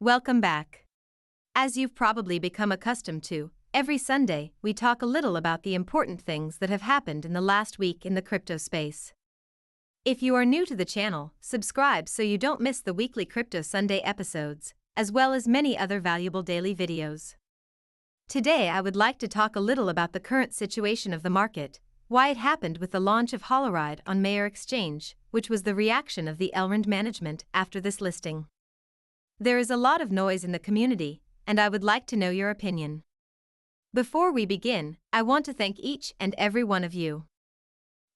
Welcome back. As you've probably become accustomed to, every Sunday we talk a little about the important things that have happened in the last week in the crypto space. If you are new to the channel, subscribe so you don't miss the weekly Crypto Sunday episodes, as well as many other valuable daily videos. Today I would like to talk a little about the current situation of the market, why it happened with the launch of Holoride on Mayor Exchange, which was the reaction of the Elrond management after this listing. There is a lot of noise in the community, and I would like to know your opinion. Before we begin, I want to thank each and every one of you.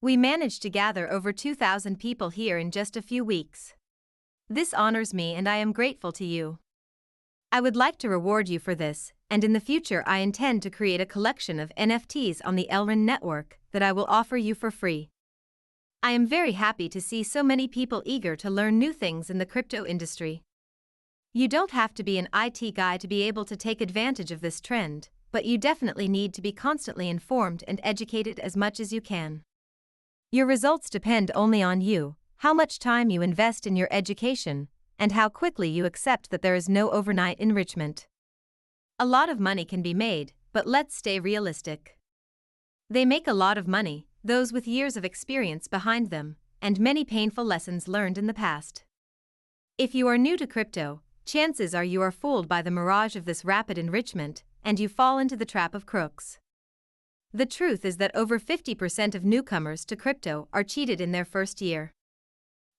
We managed to gather over 2,000 people here in just a few weeks. This honors me and I am grateful to you. I would like to reward you for this, and in the future I intend to create a collection of NFTs on the Elrond network that I will offer you for free. I am very happy to see so many people eager to learn new things in the crypto industry. You don't have to be an IT guy to be able to take advantage of this trend, but you definitely need to be constantly informed and educated as much as you can. Your results depend only on you, how much time you invest in your education, and how quickly you accept that there is no overnight enrichment. A lot of money can be made, but let's stay realistic. They make a lot of money, those with years of experience behind them, and many painful lessons learned in the past. If you are new to crypto, chances are you are fooled by the mirage of this rapid enrichment, and you fall into the trap of crooks. The truth is that over 50% of newcomers to crypto are cheated in their first year.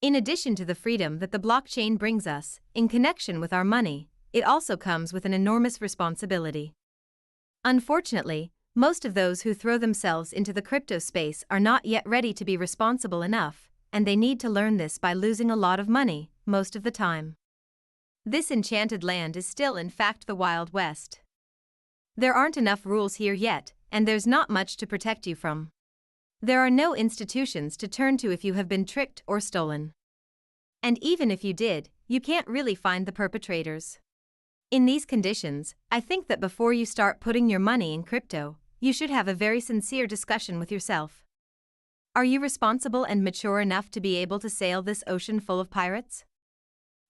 In addition to the freedom that the blockchain brings us, in connection with our money, it also comes with an enormous responsibility. Unfortunately, most of those who throw themselves into the crypto space are not yet ready to be responsible enough, and they need to learn this by losing a lot of money, most of the time. This enchanted land is still in fact the Wild West. There aren't enough rules here yet, and there's not much to protect you from. There are no institutions to turn to if you have been tricked or stolen. And even if you did, you can't really find the perpetrators. In these conditions, I think that before you start putting your money in crypto, you should have a very sincere discussion with yourself. Are you responsible and mature enough to be able to sail this ocean full of pirates?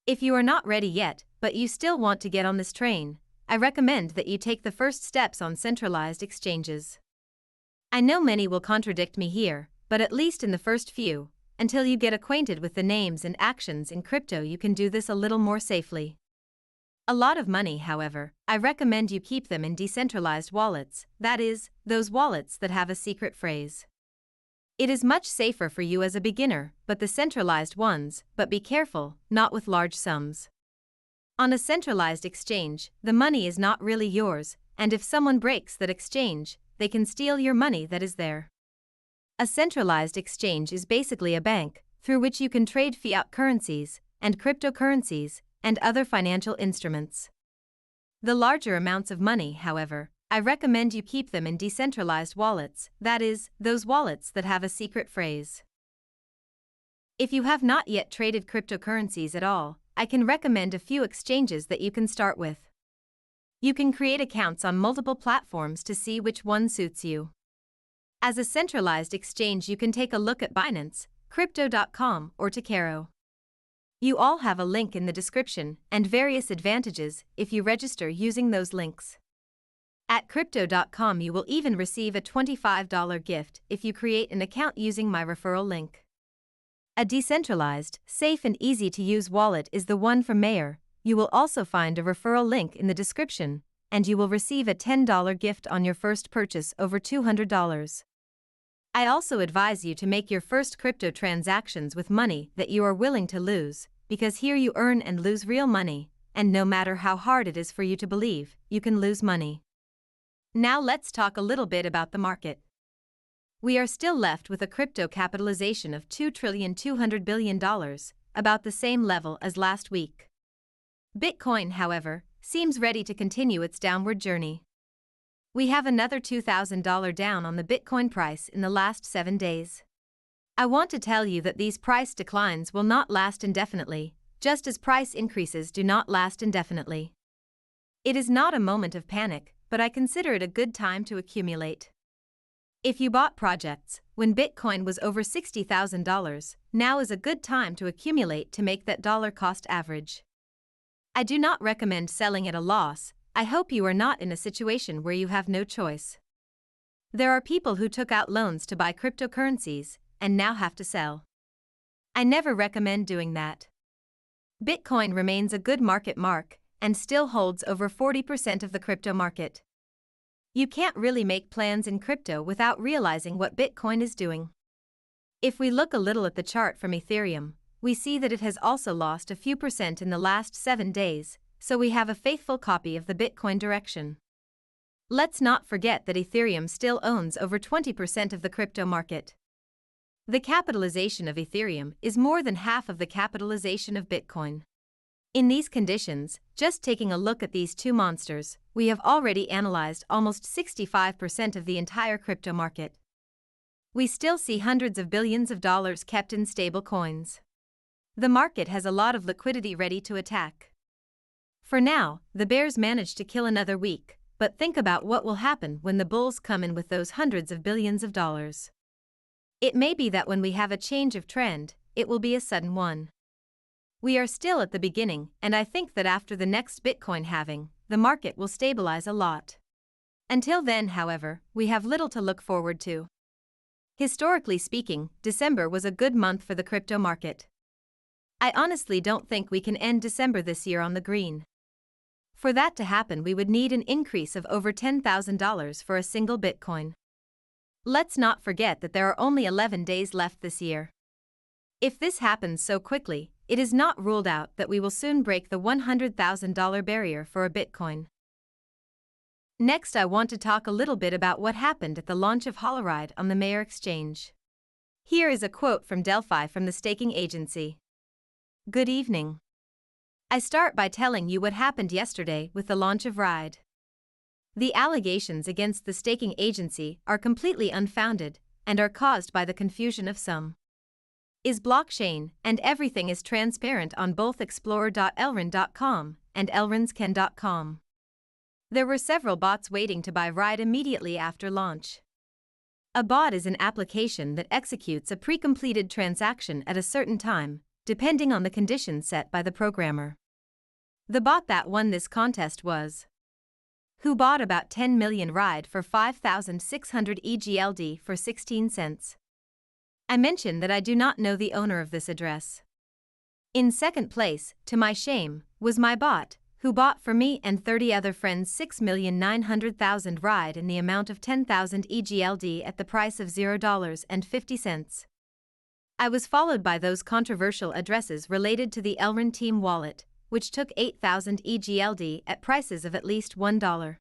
If you are not ready yet, but you still want to get on this train, I recommend that you take the first steps on centralized exchanges. I know many will contradict me here, but at least in the first few, until you get acquainted with the names and actions in crypto, you can do this a little more safely. A lot of money, however, I recommend you keep them in decentralized wallets, that is, those wallets that have a secret phrase. It is much safer for you as a beginner, but the centralized ones, but be careful, not with large sums. On a centralized exchange, the money is not really yours, and if someone breaks that exchange, they can steal your money that is there. A centralized exchange is basically a bank, through which you can trade fiat currencies, and cryptocurrencies, and other financial instruments. The larger amounts of money, however, I recommend you keep them in decentralized wallets, that is, those wallets that have a secret phrase. If you have not yet traded cryptocurrencies at all, I can recommend a few exchanges that you can start with. You can create accounts on multiple platforms to see which one suits you. As a centralized exchange, you can take a look at Binance, Crypto.com, or Takaro. You all have a link in the description and various advantages if you register using those links. At Crypto.com you will even receive a $25 gift if you create an account using my referral link. A decentralized, safe and easy to use wallet is the one from Mayor. You will also find a referral link in the description, and you will receive a $10 gift on your first purchase over $200. I also advise you to make your first crypto transactions with money that you are willing to lose, because here you earn and lose real money, and no matter how hard it is for you to believe, you can lose money. Now let's talk a little bit about the market. We are still left with a crypto capitalization of $2.2 trillion, about the same level as last week. Bitcoin, however, seems ready to continue its downward journey. We have another $2,000 down on the Bitcoin price in the last 7 days. I want to tell you that these price declines will not last indefinitely, just as price increases do not last indefinitely. It is not a moment of panic, but I consider it a good time to accumulate. If you bought projects when Bitcoin was over $60,000, now is a good time to accumulate to make that dollar cost average. I do not recommend selling at a loss. I hope you are not in a situation where you have no choice. There are people who took out loans to buy cryptocurrencies and now have to sell. I never recommend doing that. Bitcoin remains a good market mark and still holds over 40% of the crypto market. You can't really make plans in crypto without realizing what Bitcoin is doing. If we look a little at the chart from Ethereum, we see that it has also lost a few percent in the last 7 days, so we have a faithful copy of the Bitcoin Direction. Let's not forget that Ethereum still owns over 20% of the crypto market. The capitalization of Ethereum is more than half of the capitalization of Bitcoin. In these conditions, just taking a look at these two monsters, we have already analyzed almost 65% of the entire crypto market. We still see hundreds of billions of dollars kept in stable coins. The market has a lot of liquidity ready to attack. For now, the bears managed to kill another week, but think about what will happen when the bulls come in with those hundreds of billions of dollars. It may be that when we have a change of trend, it will be a sudden one. We are still at the beginning, and I think that after the next Bitcoin halving, the market will stabilize a lot. Until then, however, we have little to look forward to. Historically speaking, December was a good month for the crypto market. I honestly don't think we can end December this year on the green. For that to happen, we would need an increase of over $10,000 for a single Bitcoin. Let's not forget that there are only 11 days left this year. If this happens so quickly, it is not ruled out that we will soon break the $100,000 barrier for a Bitcoin. Next, I want to talk a little bit about what happened at the launch of Holoride on the Mayor Exchange. Here is a quote from Delphi from the staking agency. Good evening. I start by telling you what happened yesterday with the launch of Ride. The allegations against the staking agency are completely unfounded and are caused by the confusion of some. Is blockchain, and everything is transparent on both explorer.elrond.com and elrondscan.com. There were several bots waiting to buy Ride immediately after launch. A bot is an application that executes a pre-completed transaction at a certain time, depending on the conditions set by the programmer. The bot that won this contest was who bought about 10 million Ride for 5,600 EGLD for 16 cents. I mention that I do not know the owner of this address. In second place, to my shame, was my bot, who bought for me and 30 other friends 6,900,000 Ride in the amount of 10,000 EGLD at the price of $0.50. I was followed by those controversial addresses related to the Elrond team wallet, which took 8,000 EGLD at prices of at least $1.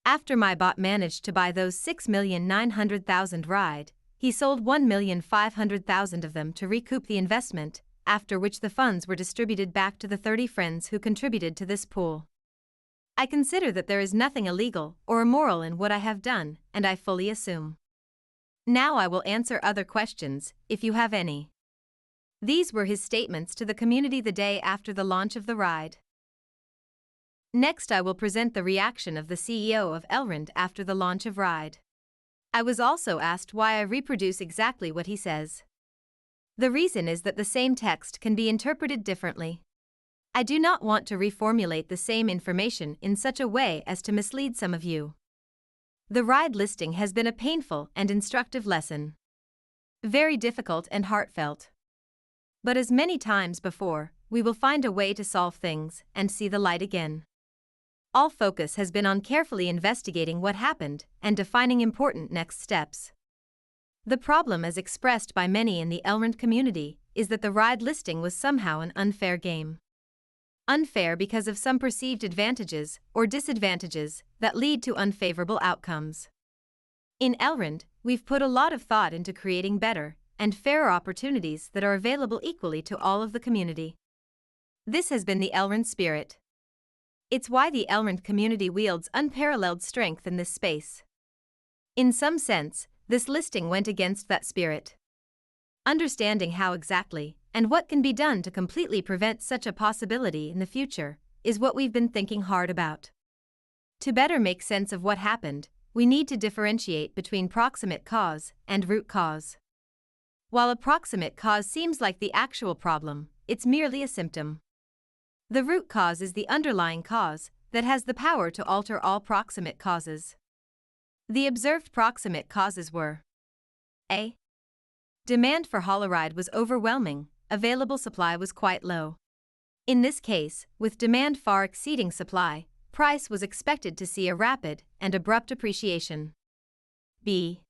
After my bot managed to buy those 6,900,000 Ride, he sold 1,500,000 of them to recoup the investment, after which the funds were distributed back to the 30 friends who contributed to this pool. I consider that there is nothing illegal or immoral in what I have done, and I fully assume. Now I will answer other questions, if you have any. These were his statements to the community the day after the launch of the Ride. Next, I will present the reaction of the CEO of Elrond after the launch of Ride. I was also asked why I reproduce exactly what he says. The reason is that the same text can be interpreted differently. I do not want to reformulate the same information in such a way as to mislead some of you. The Ride listing has been a painful and instructive lesson. Very difficult and heartfelt. But as many times before, we will find a way to solve things and see the light again. All focus has been on carefully investigating what happened and defining important next steps. The problem, as expressed by many in the Elrond community, is that the Ride listing was somehow an unfair game. Unfair because of some perceived advantages or disadvantages that lead to unfavorable outcomes. In Elrond, we've put a lot of thought into creating better and fairer opportunities that are available equally to all of the community. This has been the Elrond spirit. It's why the Elrond community wields unparalleled strength in this space. In some sense, this listing went against that spirit. Understanding how exactly and what can be done to completely prevent such a possibility in the future is what we've been thinking hard about. To better make sense of what happened, we need to differentiate between proximate cause and root cause. While a proximate cause seems like the actual problem, it's merely a symptom. The root cause is the underlying cause that has the power to alter all proximate causes. The observed proximate causes were: A. Demand for Holoride was overwhelming, available supply was quite low. In this case, with demand far exceeding supply, price was expected to see a rapid and abrupt appreciation. B.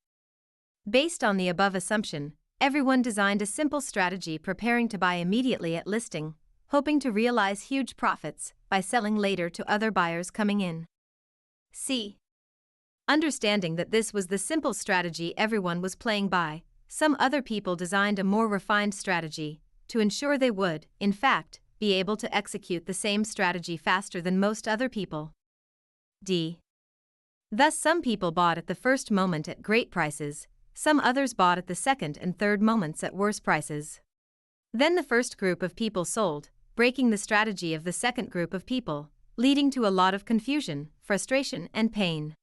Based on the above assumption, everyone designed a simple strategy preparing to buy immediately at listing, hoping to realize huge profits by selling later to other buyers coming in. C. Understanding that this was the simple strategy everyone was playing by, some other people designed a more refined strategy to ensure they would, in fact, be able to execute the same strategy faster than most other people. D. Thus, some people bought at the first moment at great prices, some others bought at the second and third moments at worse prices. Then the first group of people sold, breaking the strategy of the second group of people, leading to a lot of confusion, frustration, and pain.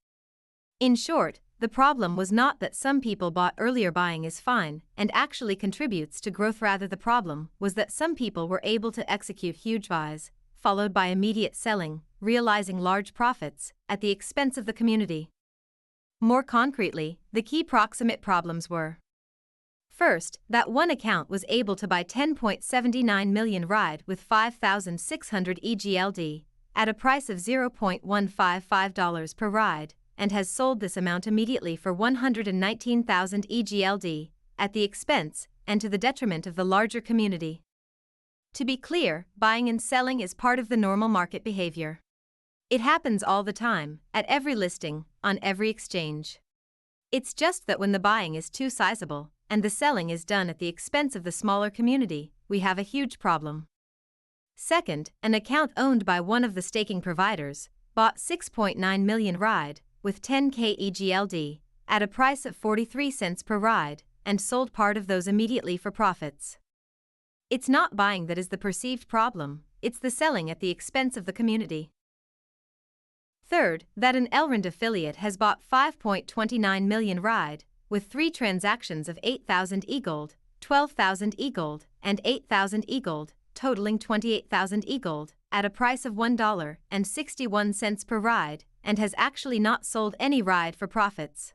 In short, the problem was not that some people bought earlier. Buying is fine and actually contributes to growth. Rather, the problem was that some people were able to execute huge buys, followed by immediate selling, realizing large profits at the expense of the community. More concretely, the key proximate problems were: first, that one account was able to buy 10.79 million ride with 5,600 EGLD at a price of $0.155 per ride, and has sold this amount immediately for 119,000 EGLD, at the expense and to the detriment of the larger community. To be clear, buying and selling is part of the normal market behavior. It happens all the time, at every listing, on every exchange. It's just that when the buying is too sizable, and the selling is done at the expense of the smaller community, we have a huge problem. Second, an account owned by one of the staking providers bought 6.9 million ride with 10k EGLD at a price of 43 cents per ride and sold part of those immediately for profits. It's not buying that is the perceived problem, it's the selling at the expense of the community. Third, that an Elrond affiliate has bought 5.29 million ride with 3 transactions of 8,000 EGOLD, 12,000 EGOLD, and 8,000 EGOLD, totaling 28,000 EGOLD, at a price of $1.61 per ride, and has actually not sold any ride for profits.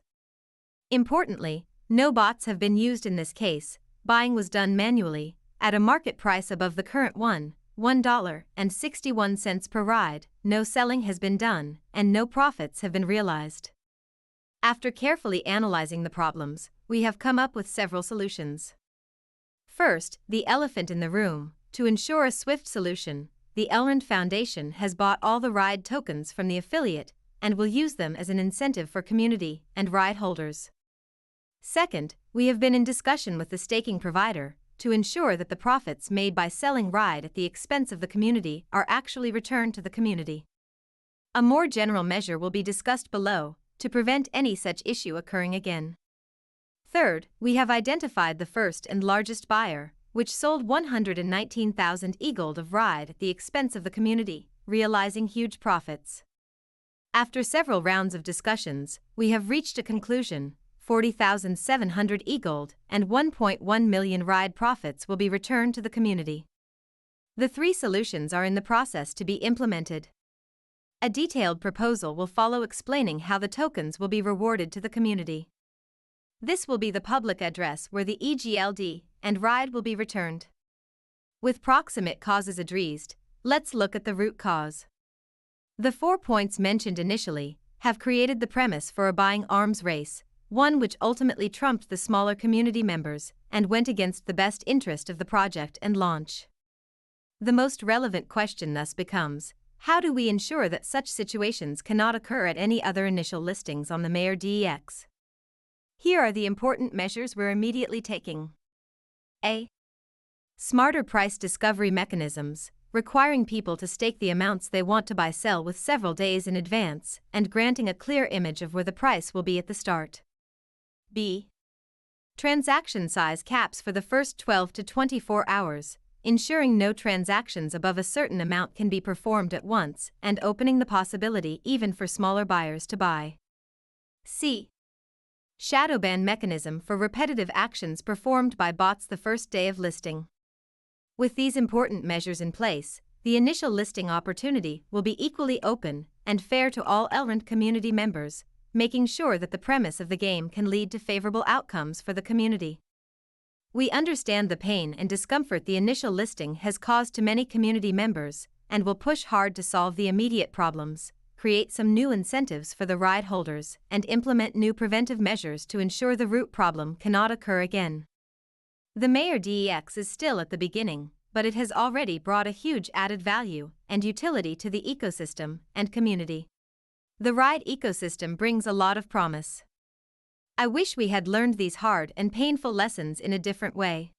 Importantly, no bots have been used in this case. Buying was done manually, at a market price above the current $1.61 per ride. No selling has been done, and no profits have been realized. After carefully analyzing the problems, we have come up with several solutions. First, the elephant in the room. To ensure a swift solution, the Elrond Foundation has bought all the ride tokens from the affiliate and will use them as an incentive for community and ride holders. Second, we have been in discussion with the staking provider to ensure that the profits made by selling ride at the expense of the community are actually returned to the community. A more general measure will be discussed below to prevent any such issue occurring again. Third, we have identified the first and largest buyer, which sold 119,000 EGOLD of ride at the expense of the community, realizing huge profits. After several rounds of discussions, we have reached a conclusion: 40,700 EGOLD and 1.1 million ride profits will be returned to the community. The 3 solutions are in the process to be implemented. A detailed proposal will follow explaining how the tokens will be rewarded to the community. This will be the public address where the EGLD and ride will be returned. With proximate causes addressed, let's look at the root cause. The 4 points mentioned initially have created the premise for a buying arms race, one which ultimately trumped the smaller community members and went against the best interest of the project and launch. The most relevant question thus becomes: how do we ensure that such situations cannot occur at any other initial listings on the Mayor DEX? Here are the important measures we're immediately taking. A. Smarter price discovery mechanisms, requiring people to stake the amounts they want to buy/sell with several days in advance and granting a clear image of where the price will be at the start. B. Transaction size caps for the first 12 to 24 hours, ensuring no transactions above a certain amount can be performed at once and opening the possibility even for smaller buyers to buy. C. Shadow ban mechanism for repetitive actions performed by bots the first day of listing. With these important measures in place, the initial listing opportunity will be equally open and fair to all Elrond community members, making sure that the premise of the game can lead to favorable outcomes for the community. We understand the pain and discomfort the initial listing has caused to many community members and will push hard to solve the immediate problems, create some new incentives for the ride holders, and implement new preventive measures to ensure the root problem cannot occur again. The Mayor DEX is still at the beginning, but it has already brought a huge added value and utility to the ecosystem and community. The ride ecosystem brings a lot of promise. I wish we had learned these hard and painful lessons in a different way.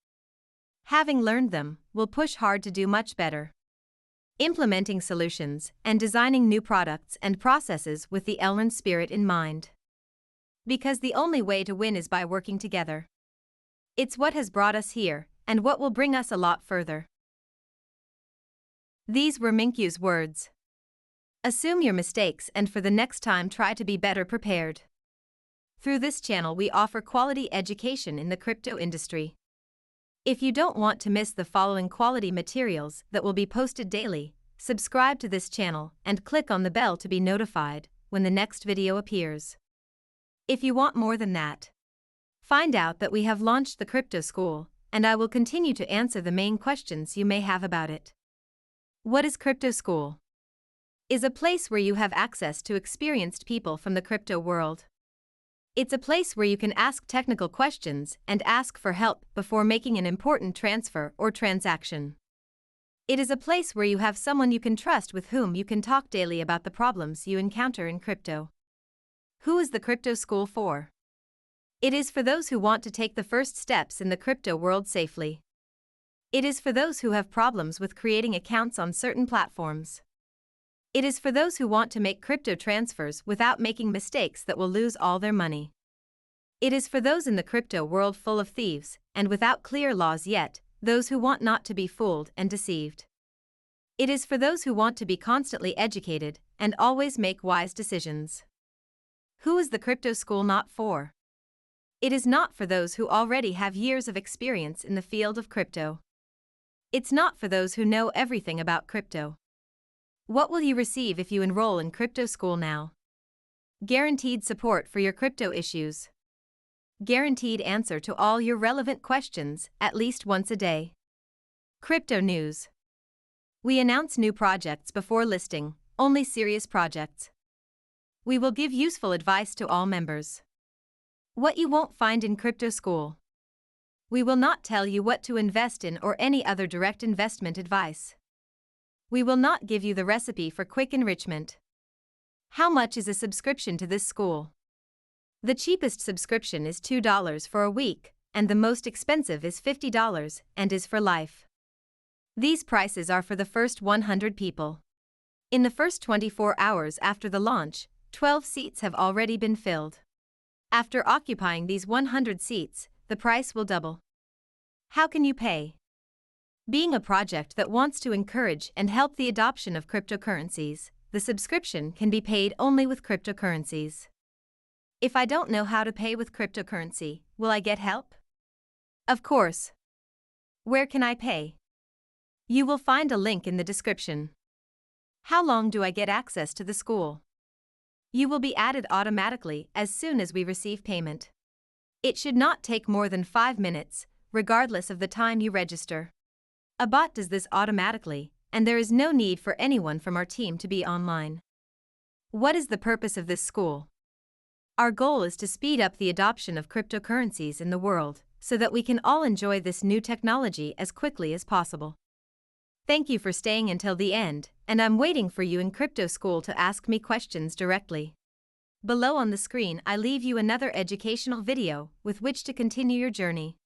Having learned them, we'll push hard to do much better. Implementing solutions and designing new products and processes with the Elrond spirit in mind. Because the only way to win is by working together. It's what has brought us here, and what will bring us a lot further. These were Mincu's words. Assume your mistakes and for the next time try to be better prepared. Through this channel we offer quality education in the crypto industry. If you don't want to miss the following quality materials that will be posted daily, subscribe to this channel and click on the bell to be notified when the next video appears. If you want more than that, find out that we have launched the Crypto School, and I will continue to answer the main questions you may have about it. What is Crypto School? Is a place where you have access to experienced people from the crypto world. It's a place where you can ask technical questions and ask for help before making an important transfer or transaction. It is a place where you have someone you can trust with whom you can talk daily about the problems you encounter in crypto. Who is the Crypto School for? It is for those who want to take the first steps in the crypto world safely. It is for those who have problems with creating accounts on certain platforms. It is for those who want to make crypto transfers without making mistakes that will lose all their money. It is for those in the crypto world full of thieves and without clear laws yet, those who want not to be fooled and deceived. It is for those who want to be constantly educated and always make wise decisions. Who is the Crypto School not for? It is not for those who already have years of experience in the field of crypto. It's not for those who know everything about crypto. What will you receive if you enroll in Crypto School now? Guaranteed support for your crypto issues. Guaranteed answer to all your relevant questions at least once a day. Crypto news. We announce new projects before listing, only serious projects. We will give useful advice to all members. What you won't find in Crypto School. We will not tell you what to invest in or any other direct investment advice. We will not give you the recipe for quick enrichment. How much is a subscription to this school? The cheapest subscription is $2 for a week, and the most expensive is $50 and is for life. These prices are for the first 100 people. In the first 24 hours after the launch, 12 seats have already been filled. After occupying these 100 seats, the price will double. How can you pay? Being a project that wants to encourage and help the adoption of cryptocurrencies, the subscription can be paid only with cryptocurrencies. If I don't know how to pay with cryptocurrency, will I get help? Of course. Where can I pay? You will find a link in the description. How long do I get access to the school? You will be added automatically as soon as we receive payment. It should not take more than 5 minutes, regardless of the time you register. A bot does this automatically, and there is no need for anyone from our team to be online. What is the purpose of this school? Our goal is to speed up the adoption of cryptocurrencies in the world, so that we can all enjoy this new technology as quickly as possible. Thank you for staying until the end, and I'm waiting for you in Crypto School to ask me questions directly. Below on the screen I leave you another educational video with which to continue your journey.